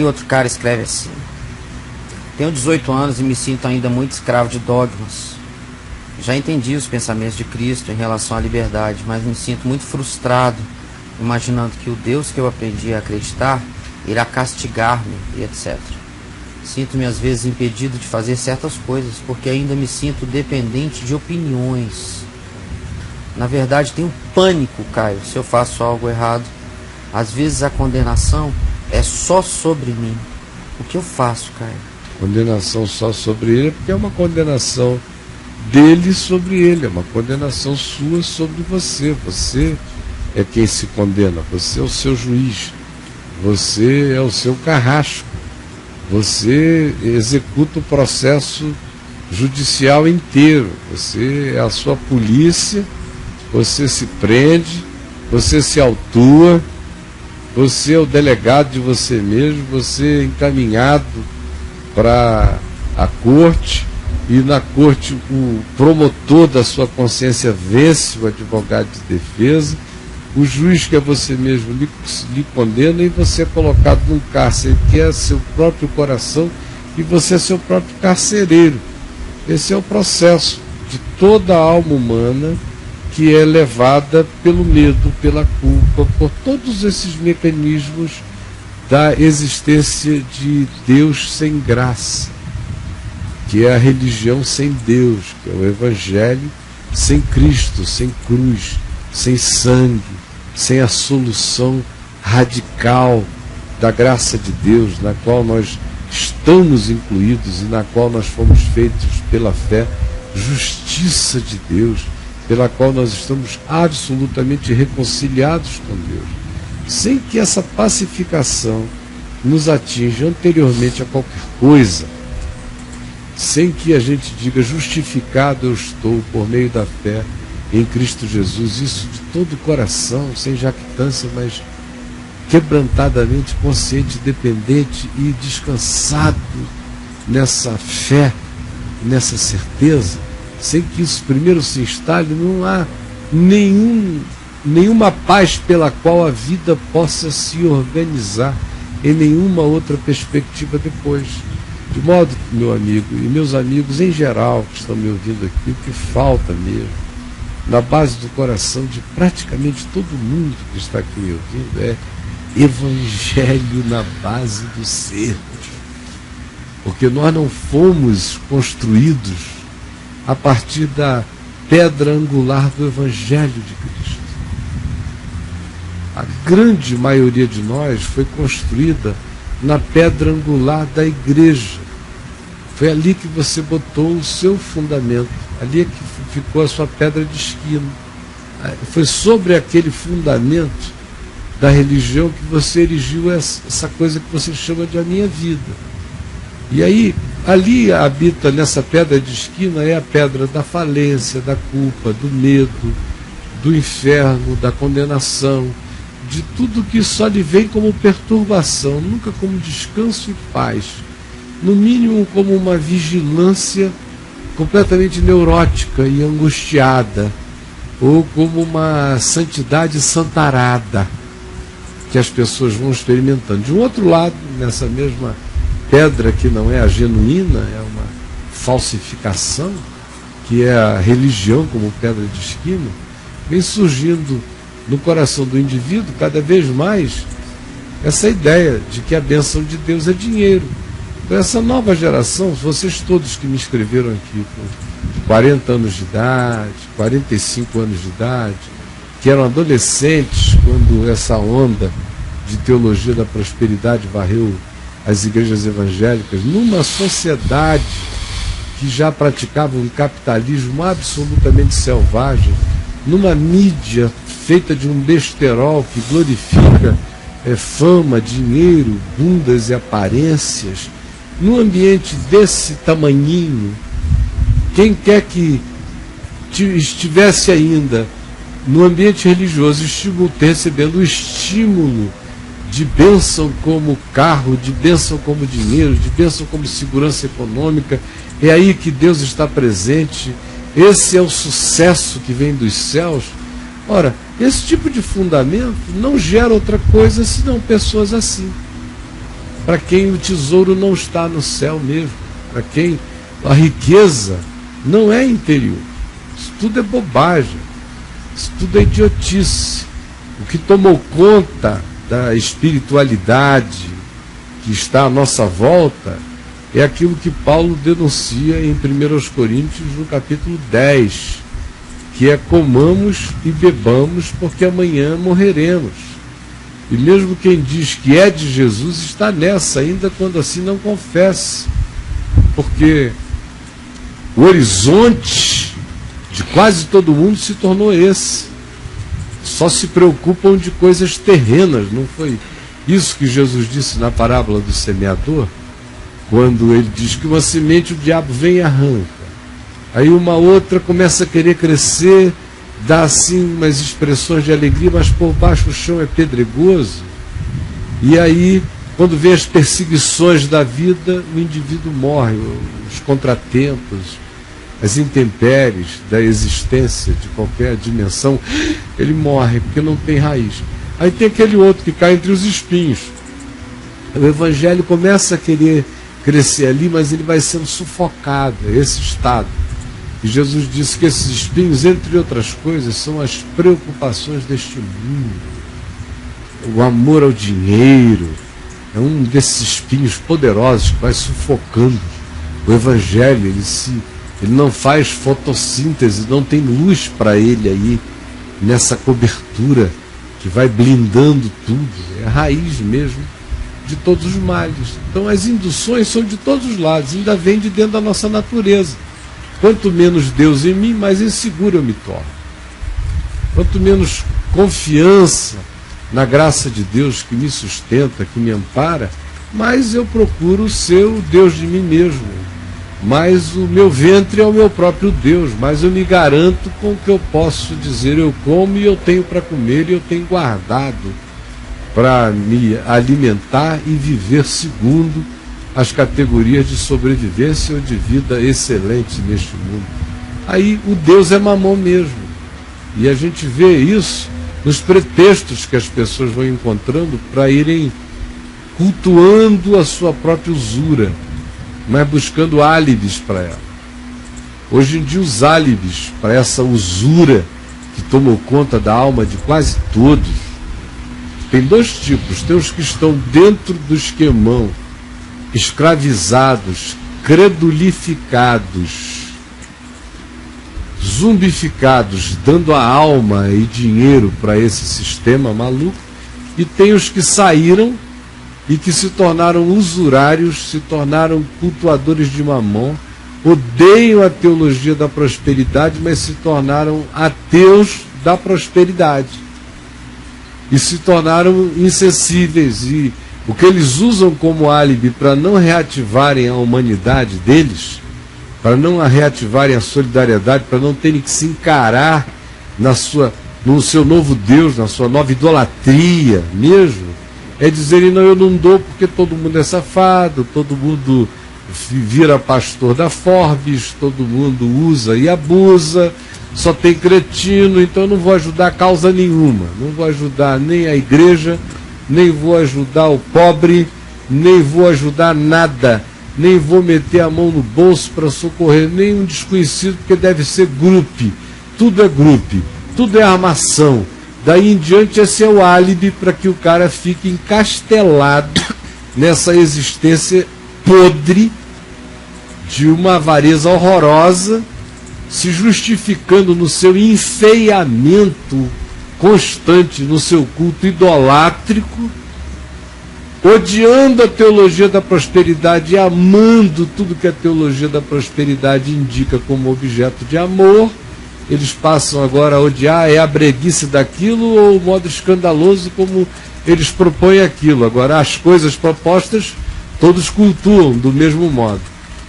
Aí outro cara escreve assim: tenho 18 anos e me sinto ainda muito escravo de dogmas. Já entendi os pensamentos de Cristo em relação à liberdade, mas me sinto muito frustrado, imaginando que o Deus que eu aprendi a acreditar irá castigar-me e etc. Sinto-me às vezes impedido de fazer certas coisas, porque ainda me sinto dependente de opiniões. Na verdade, tenho pânico, Caio, se eu faço algo errado. Às vezes a condenação é só sobre mim. O que eu faço, Caio? Condenação só sobre ele, porque é uma condenação dele sobre ele, é uma condenação sua sobre você. Você é quem se condena, você é o seu juiz, você é o seu carrasco, você executa o processo judicial inteiro, você é a sua polícia, você se prende, você se autua, você é o delegado de você mesmo, você é encaminhado para a corte, e na corte o promotor da sua consciência vence o advogado de defesa, o juiz que é você mesmo lhe condena, e você é colocado num cárcere que é seu próprio coração, e você é seu próprio carcereiro. Esse é o processo de toda a alma humana, que é levada pelo medo, pela culpa, por todos esses mecanismos da existência de Deus sem graça, que é a religião sem Deus, que é o Evangelho sem Cristo, sem cruz, sem sangue, sem a solução radical da graça de Deus, na qual nós estamos incluídos e na qual nós fomos feitos pela fé, justiça de Deus, pela qual nós estamos absolutamente reconciliados com Deus, sem que essa pacificação nos atinja anteriormente a qualquer coisa, sem que a gente diga: justificado eu estou por meio da fé em Cristo Jesus, isso de todo o coração, sem jactância, mas quebrantadamente consciente, dependente e descansado nessa fé, nessa certeza, sem que isso primeiro se instale. Não há nenhuma paz pela qual a vida possa se organizar em nenhuma outra perspectiva depois. De modo que, meu amigo e meus amigos em geral que estão me ouvindo aqui, o que falta mesmo, na base do coração de praticamente todo mundo que está aqui me ouvindo, é evangelho na base do ser. Porque nós não fomos construídos a partir da pedra angular do Evangelho de Cristo. A grande maioria de nós foi construída na pedra angular da igreja. Foi ali que você botou o seu fundamento, ali é que ficou a sua pedra de esquina. Foi sobre aquele fundamento da religião que você erigiu essa coisa que você chama de a minha vida. E aí, ali habita, nessa pedra de esquina, é a pedra da falência, da culpa, do medo, do inferno, da condenação, de tudo que só lhe vem como perturbação, nunca como descanso e paz, no mínimo como uma vigilância completamente neurótica e angustiada, ou como uma santidade santarada que as pessoas vão experimentando. De um outro lado, nessa mesma pedra que não é a genuína, é uma falsificação, que é a religião como pedra de esquina, vem surgindo no coração do indivíduo cada vez mais essa ideia de que a bênção de Deus é dinheiro. Então essa nova geração, vocês todos que me escreveram aqui com 40 anos de idade, 45 anos de idade, que eram adolescentes quando essa onda de teologia da prosperidade varreu as igrejas evangélicas, numa sociedade que já praticava um capitalismo absolutamente selvagem, numa mídia feita de um besterol que glorifica fama, dinheiro, bundas e aparências, num ambiente desse tamanhinho, quem quer que estivesse ainda no ambiente religioso recebendo o estímulo de bênção como carro, de bênção como dinheiro, de bênção como segurança econômica, é aí que Deus está presente, esse é o sucesso que vem dos céus. Ora, esse tipo de fundamento não gera outra coisa senão pessoas assim. para quem o tesouro não está no céu mesmo, para quem a riqueza não é interior. Isso tudo é bobagem, isso tudo é idiotice. O que tomou conta da espiritualidade que está à nossa volta é aquilo que Paulo denuncia em 1 Coríntios, no capítulo 10, que é: comamos e bebamos, porque amanhã morreremos. E mesmo quem diz que é de Jesus está nessa, ainda quando assim não confesse, porque o horizonte de quase todo mundo se tornou esse. Só se preocupam de coisas terrenas. Não foi isso que Jesus disse na parábola do semeador, quando ele diz que uma semente o diabo vem e arranca, aí uma outra começa a querer crescer, dá assim umas expressões de alegria, mas por baixo o chão é pedregoso. E aí, quando vem as perseguições da vida, o indivíduo morre, os contratempos, as intempéries da existência de qualquer dimensão, ele morre porque não tem raiz. Aí tem aquele outro que cai entre os espinhos. O evangelho começa a querer crescer ali, mas ele vai sendo sufocado, é esse estado. E Jesus disse que esses espinhos, entre outras coisas, são as preocupações deste mundo. O amor ao dinheiro é um desses espinhos poderosos que vai sufocando o evangelho. Ele não faz fotossíntese, não tem luz para ele aí, nessa cobertura que vai blindando tudo. É a raiz mesmo de todos os males. Então as induções são de todos os lados, ainda vem de dentro da nossa natureza. Quanto menos Deus em mim, mais inseguro eu me torno. Quanto menos confiança na graça de Deus que me sustenta, que me ampara, mais eu procuro ser o Deus de mim mesmo. Mais o meu ventre é o meu próprio Deus, mais eu me garanto com o que eu posso dizer: eu como e eu tenho para comer e eu tenho guardado para me alimentar e viver segundo as categorias de sobrevivência ou de vida excelente neste mundo. Aí o Deus é mamon mesmo. E a gente vê isso nos pretextos que as pessoas vão encontrando para irem cultuando a sua própria usura, mas buscando álibis para ela. Hoje em dia os álibis para essa usura que tomou conta da alma de quase todos, tem dois tipos. Tem os que estão dentro do esquemão, escravizados, credulificados, zumbificados, dando a alma e dinheiro para esse sistema maluco, e tem os que saíram e que se tornaram usurários, se tornaram cultuadores de mamon, odeiam a teologia da prosperidade, mas se tornaram ateus da prosperidade e se tornaram insensíveis. E o que eles usam como álibi para não reativarem a humanidade deles, para não reativarem a solidariedade, para não terem que se encarar no seu novo Deus, na sua nova idolatria mesmo, é dizerem: não, eu não dou porque todo mundo é safado, todo mundo vira pastor da Forbes, todo mundo usa e abusa, só tem cretino, então eu não vou ajudar causa nenhuma, não vou ajudar nem a igreja, nem vou ajudar o pobre, nem vou ajudar nada, nem vou meter a mão no bolso para socorrer nenhum desconhecido, porque deve ser grupo, tudo é grupo, tudo é armação. Daí em diante esse é o álibi para que o cara fique encastelado nessa existência podre de uma avareza horrorosa, se justificando no seu enfeiamento constante, no seu culto idolátrico, odiando a teologia da prosperidade e amando tudo que a teologia da prosperidade indica como objeto de amor. Eles passam agora a odiar a breguice daquilo ou o modo escandaloso como eles propõem aquilo. Agora as coisas propostas todos cultuam do mesmo modo.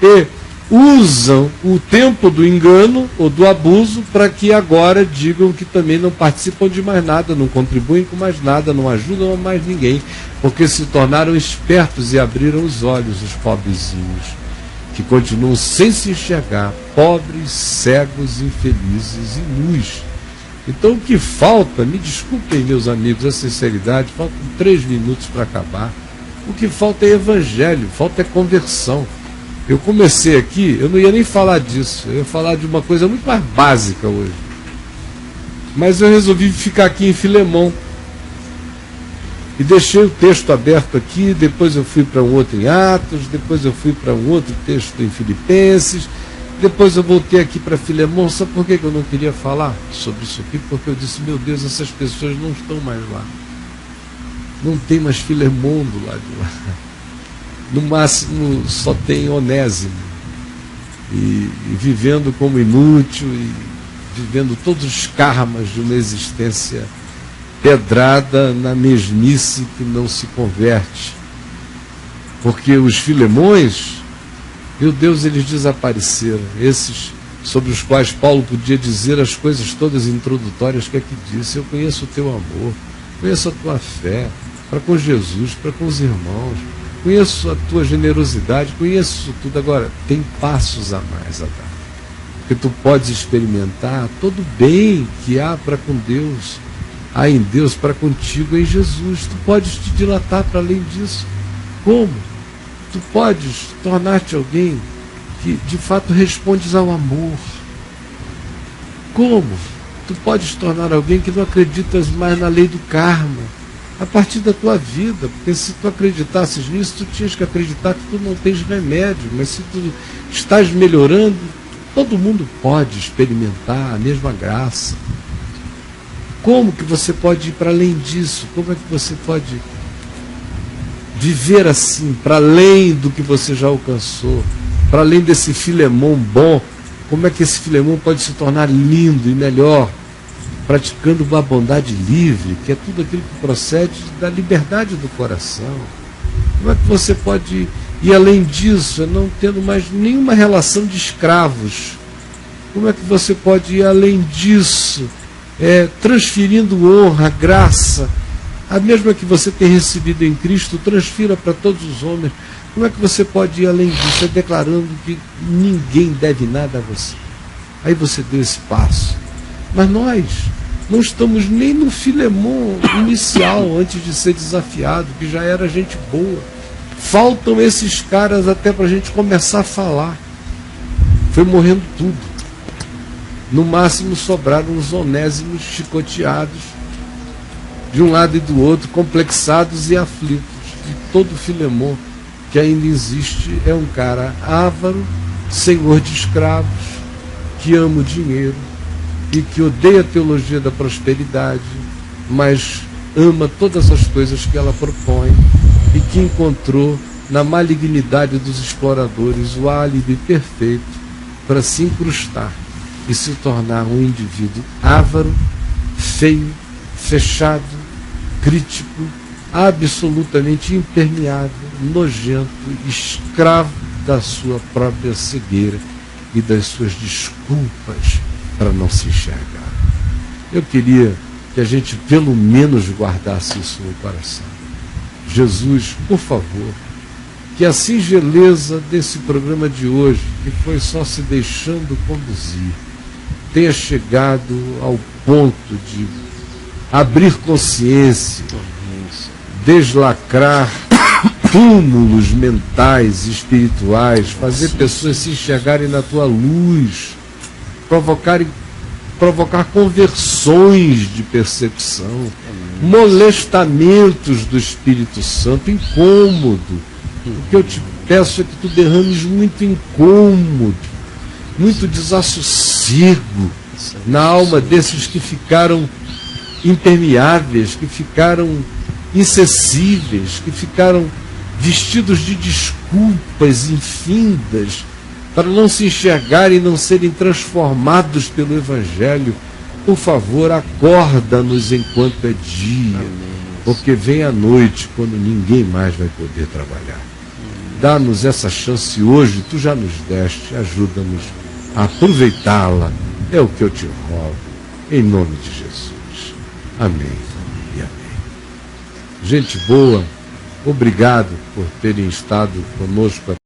E usam o tempo do engano ou do abuso para que agora digam que também não participam de mais nada, não contribuem com mais nada, não ajudam a mais ninguém, porque se tornaram espertos e abriram os olhos, os pobrezinhos, que continuam sem se enxergar, pobres, cegos, infelizes e nus. Então o que falta, me desculpem meus amigos, a sinceridade, faltam 3 minutos para acabar, O que falta é evangelho, falta é conversão. Eu comecei aqui, eu não ia nem falar disso, eu ia falar de uma coisa muito mais básica hoje. Mas eu resolvi ficar aqui em Filemão. E deixei o texto aberto aqui, depois eu fui para um outro em Atos, depois eu fui para um outro texto em Filipenses, depois eu voltei aqui para Filemão. Sabe por que eu não queria falar sobre isso aqui? Porque eu disse, meu Deus, essas pessoas não estão mais lá. Não tem mais Filemão do lado de lá. No máximo só tem Onésimo. E vivendo como inútil, e vivendo todos os karmas de uma existência pedrada na mesmice que não se converte. Porque os Filemões, meu Deus, eles desapareceram. Esses sobre os quais Paulo podia dizer as coisas todas introdutórias que aqui disse. Eu conheço o teu amor, conheço a tua fé para com Jesus, para com os irmãos, conheço a tua generosidade, conheço tudo. Agora, tem passos a mais a dar. Porque tu podes experimentar todo o bem que há para com Deus, há em Deus para contigo em Jesus. Tu podes te dilatar para além disso. Como? Tu podes tornar-te alguém que de fato respondes ao amor. Como? Tu podes tornar alguém que não acreditas mais na lei do karma, a partir da tua vida. Porque se tu acreditasses nisso, tu tinhas que acreditar que tu não tens remédio. Mas se tu estás melhorando, todo mundo pode experimentar a mesma graça. Como que você pode ir para além disso? Como é que você pode viver assim, para além do que você já alcançou, para além desse Filemão bom? Como é que esse Filemão pode se tornar lindo e melhor, praticando uma bondade livre, que é tudo aquilo que procede da liberdade do coração? Como é que você pode ir além disso, não tendo mais nenhuma relação de escravos? Como é que você pode ir além disso, transferindo honra, graça, a mesma que você tem recebido em Cristo, transfira para todos os homens? Como é que você pode ir além disso, declarando que ninguém deve nada a você? Aí você deu esse passo. Mas nós não estamos nem no Filemão inicial, antes de ser desafiado, que já era gente boa. Faltam esses caras até para a gente começar a falar. Foi morrendo tudo. No máximo sobraram os onésimos chicoteados, de um lado e do outro, complexados e aflitos. E todo Filemão que ainda existe é um cara avaro, senhor de escravos, que ama o dinheiro e que odeia a teologia da prosperidade, mas ama todas as coisas que ela propõe, e que encontrou na malignidade dos exploradores o álibi perfeito para se incrustar e se tornar um indivíduo avaro, feio, fechado, crítico, absolutamente impermeável, nojento, escravo da sua própria cegueira e das suas desculpas para não se enxergar. Eu queria que a gente pelo menos guardasse isso no coração. Jesus, por favor, que a singeleza desse programa de hoje, que foi só se deixando conduzir, tenha chegado ao ponto de abrir consciência, deslacrar túmulos mentais e espirituais, fazer pessoas se enxergarem na tua luz, provocar conversões de percepção, molestamentos do Espírito Santo, incômodo. O que eu te peço é que tu derrames muito incômodo, muito desassossego na alma desses que ficaram impermeáveis, que ficaram inacessíveis, que ficaram vestidos de desculpas infindas para não se enxergarem e não serem transformados pelo Evangelho. Por favor, acorda-nos enquanto é dia, porque vem a noite quando ninguém mais vai poder trabalhar. Dá-nos essa chance hoje, tu já nos deste, ajuda-nos a aproveitá-la. É o que eu te rogo, em nome de Jesus. Amém e amém. Gente boa, obrigado por terem estado conosco